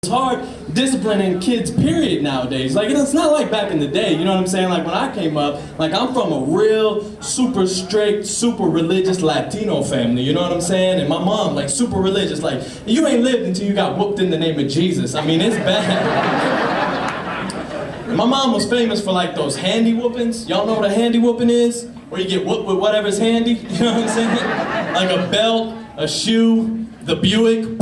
It's hard disciplining kids, period, nowadays. Like, it's not like back in the day, you know what I'm saying? Like, when I came up, like, I'm from a real super strict, super religious Latino family, you know what I'm saying? And my mom, like, super religious. Like, you ain't lived until you got whooped in the name of Jesus. I mean, it's bad. My mom was famous for, like, those handy whoopings. Y'all know what a handy whooping is? Where you get whooped with whatever's handy, you know what I'm saying? Like a belt, a shoe, the Buick.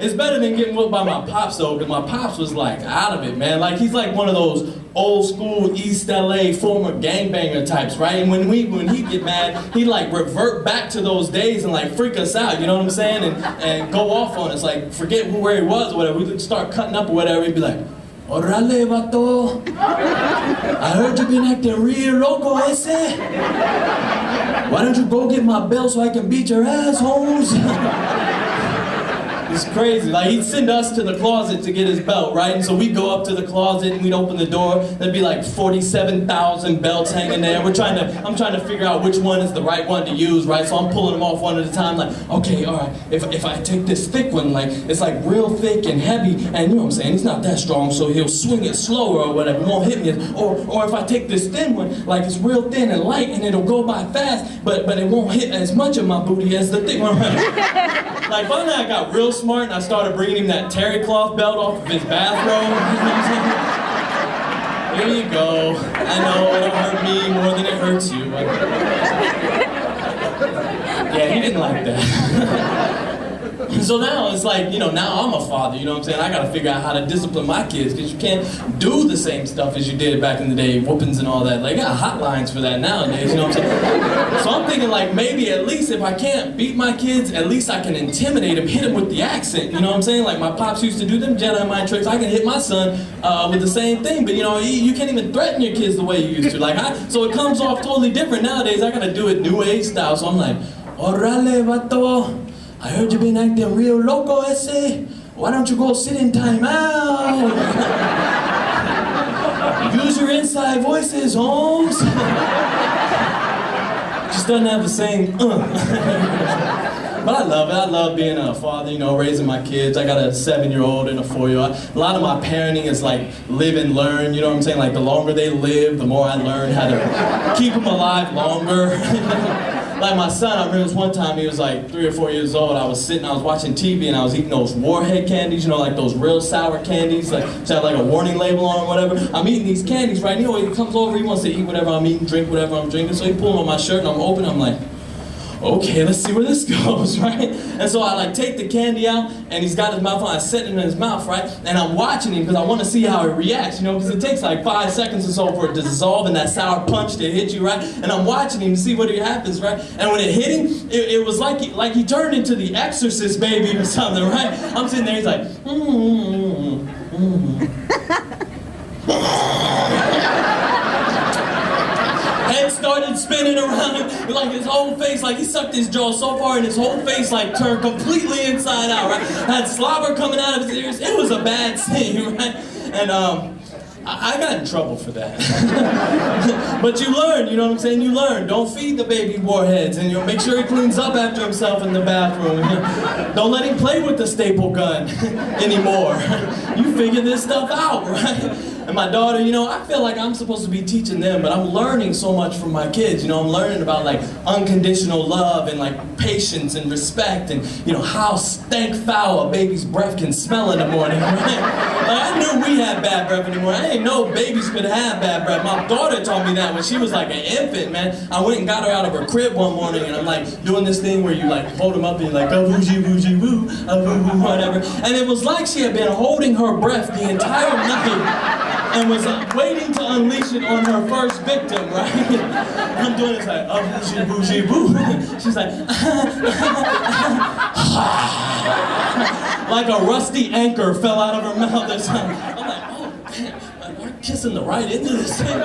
It's better than getting whooped by my pops, though, because my pops was, like, out of it, man. Like, he's like one of those old school East LA former gangbanger types, right? And when he'd get mad, he'd, like, revert back to those days and, like, freak us out, you know what I'm saying? And go off on us, like, forget where he was or whatever. We'd start cutting up or whatever. He'd be like, "Orale, vato. I heard you been acting real loco, ese. Why don't you go get my belt so I can beat your ass, Holmes?" It's crazy. Like, he'd send us to the closet to get his belt, right? And so we'd go up to the closet and we'd open the door. There'd be like 47,000 belts hanging there. I'm trying to figure out which one is the right one to use, right? So I'm pulling them off one at a time, like, okay, all right, if I take this thick one, like, it's like real thick and heavy, and you know what I'm saying, he's not that strong, so he'll swing it slower or whatever, won't hit me. Or if I take this thin one, like, it's real thin and light and it'll go by fast, but it won't hit as much of my booty as the thick one. Like, finally I got real smart and I started bringing him that terry cloth belt off of his bathrobe. Here you go. I know it'll hurt me more than it hurts you. Yeah, he didn't like that. So now it's like, you know, now I'm a father, you know what I'm saying? I gotta figure out how to discipline my kids, because you can't do the same stuff as you did back in the day, whoopings and all that. Like, I got hotlines for that nowadays, you know what I'm saying? So I'm thinking, like, maybe at least if I can't beat my kids, at least I can intimidate them, hit them with the accent, you know what I'm saying? Like my pops used to do them Jedi mind tricks, I can hit my son with the same thing, but you know, you can't even threaten your kids the way you used to. Like, so it comes off totally different nowadays. I gotta do it new age style, so I'm like, "Orale, vato. I heard you've been acting real loco, ese. Why don't you go sit in time out? Use your inside voices, Holmes." Just doesn't have the same, But I love it. I love being a father, you know, raising my kids. I got a 7-year-old and a 4-year-old. A lot of my parenting is like live and learn, you know what I'm saying? Like, the longer they live, the more I learn how to keep them alive longer. Like my son, I remember this one time, he was like 3 or 4 years old. I was watching TV and I was eating those Warhead candies, you know, like those real sour candies, like, which have like a warning label on or whatever. I'm eating these candies, right? You know, he comes over, he wants to eat whatever I'm eating, drink whatever I'm drinking. So he pulls on my shirt and I'm open, I'm like, okay, let's see where this goes, right? And so I like take the candy out, and he's got his mouth on, I set it in his mouth, right? And I'm watching him because I want to see how he reacts, you know, because it takes like 5 seconds or so for it to dissolve in that sour punch to hit you, right? And I'm watching him to see what happens, right? And when it hit him, it was like he turned into the Exorcist baby or something, right? I'm sitting there, he's like, Head started spinning around him, like his whole face, like he sucked his jaw so far and his whole face like turned completely inside out, right? Had slobber coming out of his ears. It was a bad scene, right? And I got in trouble for that. But you learn, you know what I'm saying? You learn. Don't feed the baby warheads, and you'll make sure he cleans up after himself in the bathroom. Don't let him play with the staple gun anymore. You figure this stuff out, right? And my daughter, you know, I feel like I'm supposed to be teaching them, but I'm learning so much from my kids. You know, I'm learning about like unconditional love and like patience and respect and, you know, how stank foul a baby's breath can smell in the morning, right? Like, I knew we had bad breath in the morning. I didn't know babies could have bad breath. My daughter taught me that when she was like an infant, man. I went and got her out of her crib one morning and I'm like doing this thing where you like hold them up and you're like, oh, woozy, woozy, woo, whatever. And it was like she had been holding her breath the entire night and was waiting to unleash it on her first victim, right? I'm doing this like, oh, bougie, bougie, boo. She's like, like a rusty anchor fell out of her mouth this time. I'm like, oh, man, I'm kissing the right end of this thing.